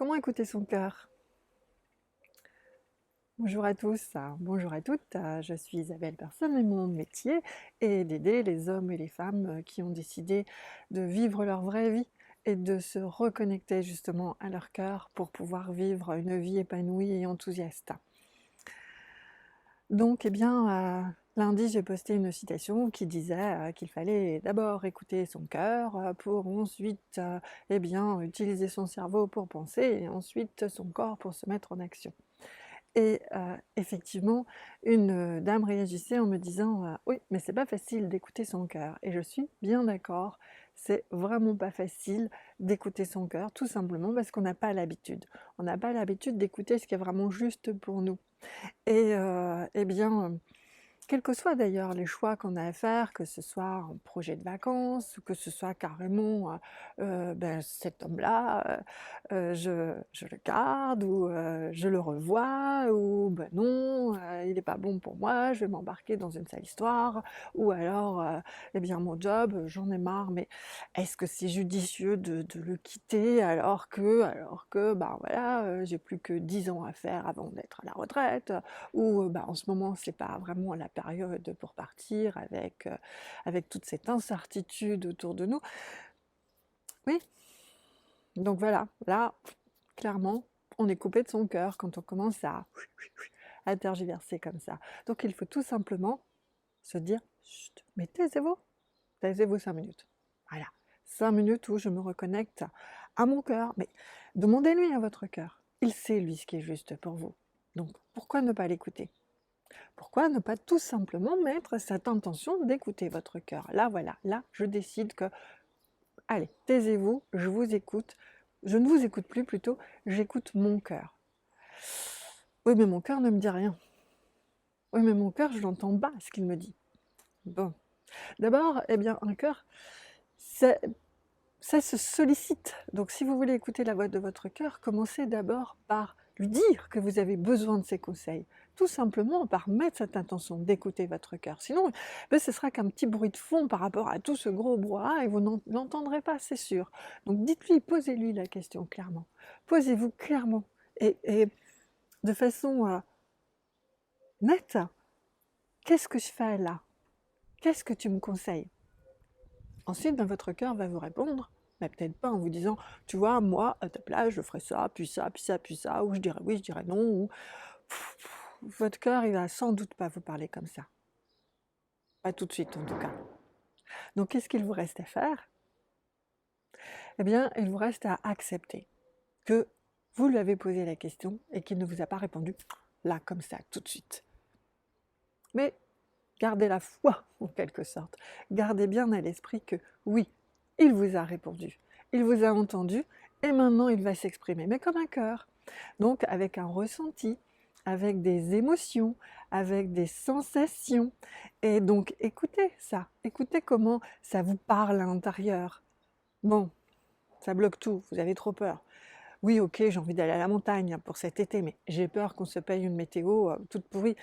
Comment écouter son cœur? Bonjour à tous, bonjour à toutes, je suis Isabelle Personne et mon métier est d'aider les hommes et les femmes qui ont décidé de vivre leur vraie vie et de se reconnecter justement à leur cœur pour pouvoir vivre une vie épanouie et enthousiaste. Donc, eh bien, lundi, j'ai posté une citation qui disait qu'il fallait d'abord écouter son cœur pour ensuite eh bien, utiliser son cerveau pour penser et ensuite son corps pour se mettre en action. Et effectivement, une dame réagissait en me disant «Oui, mais c'est pas facile d'écouter son cœur» et je suis bien d'accord, c'est vraiment pas facile d'écouter son cœur, tout simplement parce qu'on n'a pas l'habitude. On n'a pas l'habitude d'écouter ce qui est vraiment juste pour nous et eh bien, quels que soient d'ailleurs les choix qu'on a à faire, que ce soit un projet de vacances ou que ce soit carrément, cet homme-là, je le garde ou je le revois ou ben non, il est pas bon pour moi, je vais m'embarquer dans une sale histoire ou alors, eh bien mon job, j'en ai marre, mais est-ce que c'est judicieux de le quitter alors que, ben voilà, j'ai plus que 10 ans à faire avant d'être à la retraite? Ou bah, en ce moment c'est pas vraiment la période pour partir avec toute cette incertitude autour de nous. Oui, donc voilà, là, clairement, on est coupé de son cœur quand on commence à tergiverser comme ça. Donc il faut tout simplement se dire: «Chut, mais taisez-vous, taisez-vous 5 minutes». Voilà, 5 minutes où je me reconnecte à mon cœur. Mais demandez-lui à votre cœur. Il sait lui ce qui est juste pour vous. Donc pourquoi ne pas l'écouter? Pourquoi ne pas tout simplement mettre cette intention d'écouter votre cœur? Là, voilà, là, je décide que, allez, taisez-vous, je vous écoute, je ne vous écoute plus plutôt, j'écoute mon cœur. Oui, mais mon cœur ne me dit rien. Oui, mais mon cœur, je l'entends pas, ce qu'il me dit. Bon, d'abord, eh bien, un cœur, ça, ça se sollicite. Donc, si vous voulez écouter la voix de votre cœur, commencez d'abord par lui dire que vous avez besoin de ses conseils. Tout simplement par mettre cette intention d'écouter votre cœur. Sinon, ben, ce sera qu'un petit bruit de fond par rapport à tout ce gros brouhaha et vous n'entendrez pas, c'est sûr. Donc dites-lui, posez-lui la question clairement. Posez-vous clairement et de façon nette. Qu'est-ce que je fais là? Qu'est-ce que tu me conseilles? Ensuite, ben, votre cœur va vous répondre, mais peut-être pas en vous disant, tu vois, moi, à ta place, je ferais ça, puis ça, puis ça, puis ça, ou je dirais oui, je dirais non, ou votre cœur, il va sans doute pas vous parler comme ça. Pas tout de suite, en tout cas. Donc, qu'est-ce qu'il vous reste à faire? Eh bien, il vous reste à accepter que vous lui avez posé la question et qu'il ne vous a pas répondu là, comme ça, tout de suite. Mais gardez la foi, en quelque sorte. Gardez bien à l'esprit que oui, il vous a répondu, il vous a entendu, et maintenant il va s'exprimer, mais comme un cœur. Donc avec un ressenti, avec des émotions, avec des sensations. Et donc écoutez ça, écoutez comment ça vous parle à l'intérieur. Bon, ça bloque tout, vous avez trop peur. Oui, ok, j'ai envie d'aller à la montagne pour cet été, mais j'ai peur qu'on se paye une météo toute pourrie.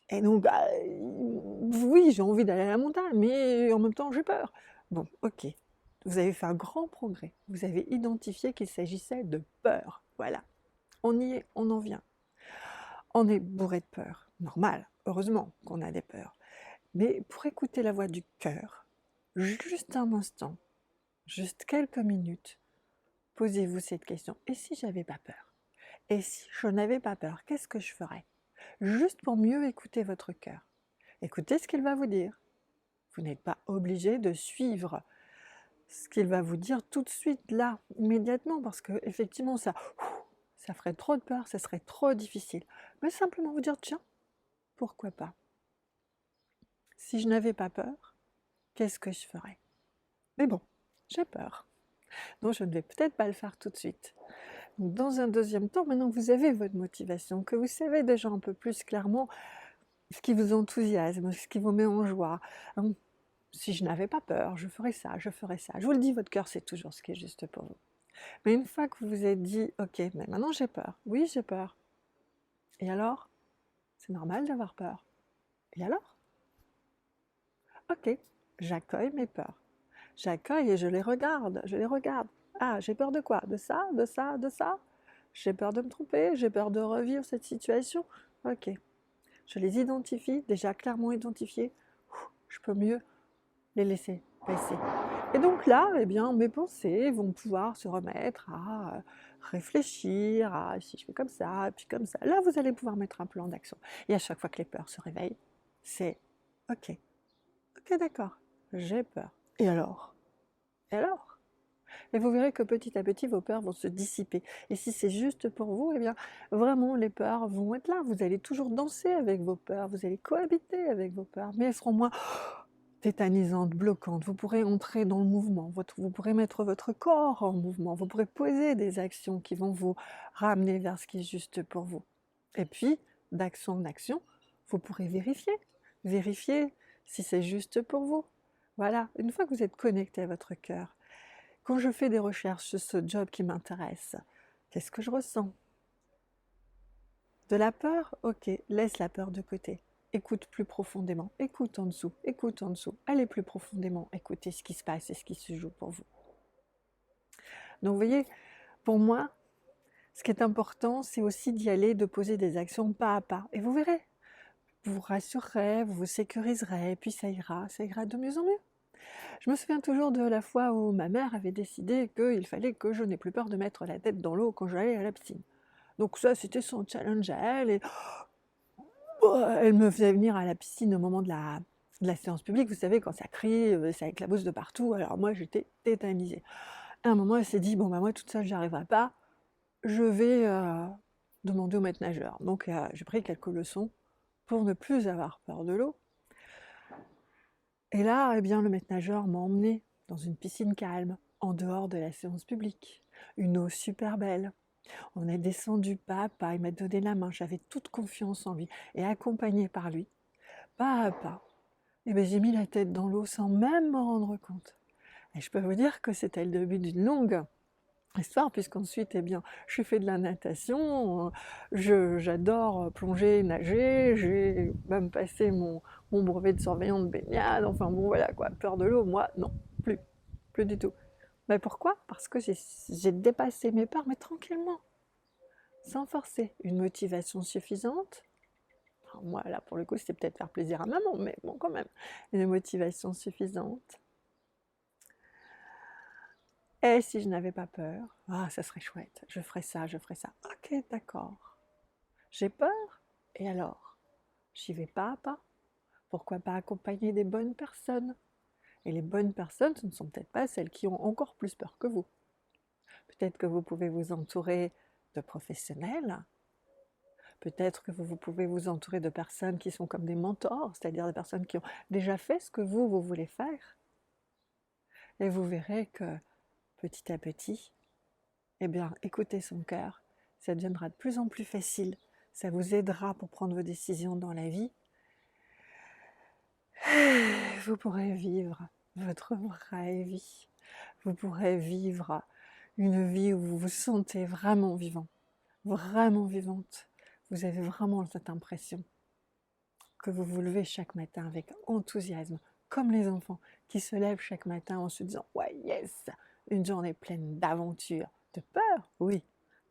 Et donc, bah, oui, j'ai envie d'aller à la montagne, mais en même temps, j'ai peur. Bon, ok. Vous avez fait un grand progrès. Vous avez identifié qu'il s'agissait de peur. Voilà. On y est, on en vient. On est bourré de peur. Normal, heureusement qu'on a des peurs. Mais pour écouter la voix du cœur, juste un instant, juste quelques minutes, posez-vous cette question. Et si j'avais pas peur? Et si je n'avais pas peur, qu'est-ce que je ferais? Juste pour mieux écouter votre cœur. Écoutez ce qu'il va vous dire. Vous n'êtes pas obligé de suivre ce qu'il va vous dire tout de suite, là, immédiatement, parce que effectivement, ça ferait trop de peur, ça serait trop difficile. Mais simplement vous dire, tiens, pourquoi pas? Si je n'avais pas peur, qu'est-ce que je ferais? Mais bon, j'ai peur. Donc je ne vais peut-être pas le faire tout de suite. Donc, dans un deuxième temps, maintenant que vous avez votre motivation, que vous savez déjà un peu plus clairement ce qui vous enthousiasme, ce qui vous met en joie, hein, si je n'avais pas peur, je ferais ça, je ferais ça. Je vous le dis, votre cœur, c'est toujours ce qui est juste pour vous. Mais une fois que vous vous êtes dit, ok, mais maintenant j'ai peur. Oui, j'ai peur. Et alors? C'est normal d'avoir peur. Et alors? Ok, j'accueille mes peurs. J'accueille et je les regarde, je les regarde. Ah, j'ai peur de quoi? De ça, de ça, de ça? J'ai peur de me tromper, j'ai peur de revivre cette situation. Ok, je les identifie, déjà clairement identifiés, je peux mieux les laisser passer. Et donc là, eh bien, mes pensées vont pouvoir se remettre à réfléchir, à si je fais comme ça, puis comme ça. Là, vous allez pouvoir mettre un plan d'action. Et à chaque fois que les peurs se réveillent, c'est ok, ok, d'accord, j'ai peur. Et alors? Et alors? Et vous verrez que petit à petit, vos peurs vont se dissiper. Et si c'est juste pour vous, eh bien, vraiment, les peurs vont être là. Vous allez toujours danser avec vos peurs, vous allez cohabiter avec vos peurs, mais elles seront moins tétanisantes, bloquantes. Vous pourrez entrer dans le mouvement, vous pourrez mettre votre corps en mouvement, vous pourrez poser des actions qui vont vous ramener vers ce qui est juste pour vous. Et puis, d'action en action, vous pourrez vérifier si c'est juste pour vous. Voilà, une fois que vous êtes connecté à votre cœur, quand je fais des recherches sur ce job qui m'intéresse, qu'est-ce que je ressens? De la peur? Ok, laisse la peur de côté. Écoute plus profondément, écoute en dessous, allez plus profondément, écoutez ce qui se passe et ce qui se joue pour vous. Donc vous voyez, pour moi, ce qui est important, c'est aussi d'y aller, de poser des actions pas à pas. Et vous verrez, vous vous rassurerez, vous vous sécuriserez, et puis ça ira de mieux en mieux. Je me souviens toujours de la fois où ma mère avait décidé qu'il fallait que je n'ai plus peur de mettre la tête dans l'eau quand j'allais à la piscine. Donc ça, c'était son challenge à elle, et elle me faisait venir à la piscine au moment de la séance publique, vous savez, quand ça crie, ça éclabousse de partout, alors moi j'étais tétanisée. À un moment, elle s'est dit, bon bah moi toute seule j'y arriverai pas, je vais demander au maître nageur. Donc j'ai pris quelques leçons pour ne plus avoir peur de l'eau. Et là, eh bien, le maître nageur m'a emmenée dans une piscine calme, en dehors de la séance publique. Une eau super belle. On est descendu pas à pas, il m'a donné la main, j'avais toute confiance en lui. Et accompagnée par lui, pas à pas, eh bien, j'ai mis la tête dans l'eau sans même m'en rendre compte. Et je peux vous dire que c'était le début d'une longue histoire, puisqu'ensuite, eh bien, j'ai fait de la natation, j'adore plonger, nager, j'ai même passé mon brevet de surveillant de baignade, enfin bon voilà quoi, peur de l'eau, moi non, plus du tout. Mais pourquoi? Parce que j'ai dépassé mes peurs, mais tranquillement, sans forcer. Une motivation suffisante, alors moi là pour le coup c'était peut-être faire plaisir à maman, mais bon quand même, une motivation suffisante. Et si je n'avais pas peur, ah, ça serait chouette, je ferais ça, je ferais ça. Ok, d'accord. J'ai peur, et alors? J'y vais pas à pas. Pourquoi pas accompagner des bonnes personnes? Et les bonnes personnes, ce ne sont peut-être pas celles qui ont encore plus peur que vous. Peut-être que vous pouvez vous entourer de professionnels, peut-être que vous pouvez vous entourer de personnes qui sont comme des mentors, c'est-à-dire des personnes qui ont déjà fait ce que vous voulez faire. Et vous verrez que petit à petit, eh bien, écoutez son cœur, ça deviendra de plus en plus facile, ça vous aidera pour prendre vos décisions dans la vie. Vous pourrez vivre votre vraie vie, vous pourrez vivre une vie où vous vous sentez vraiment vivant, vraiment vivante. Vous avez vraiment cette impression que vous vous levez chaque matin avec enthousiasme, comme les enfants qui se lèvent chaque matin en se disant « Ouais, yes, une journée pleine d'aventures, de peur, oui,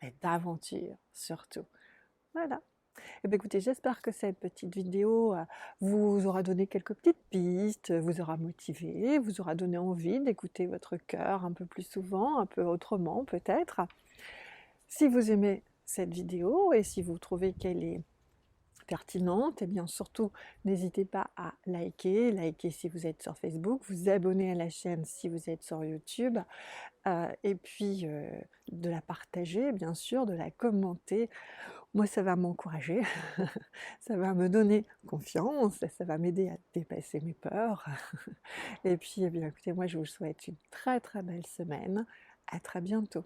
mais d'aventures surtout. » Voilà. Et bien écoutez, j'espère que cette petite vidéo vous aura donné quelques petites pistes, vous aura motivé, vous aura donné envie d'écouter votre cœur un peu plus souvent, un peu autrement peut-être. Si vous aimez cette vidéo et si vous trouvez qu'elle est pertinente, et bien surtout n'hésitez pas à liker si vous êtes sur Facebook, vous abonner à la chaîne si vous êtes sur YouTube, et puis de la partager bien sûr, de la commenter. Moi ça va m'encourager, ça va me donner confiance, ça va m'aider à dépasser mes peurs. Et puis eh bien écoutez, moi je vous souhaite une très très belle semaine, à très bientôt.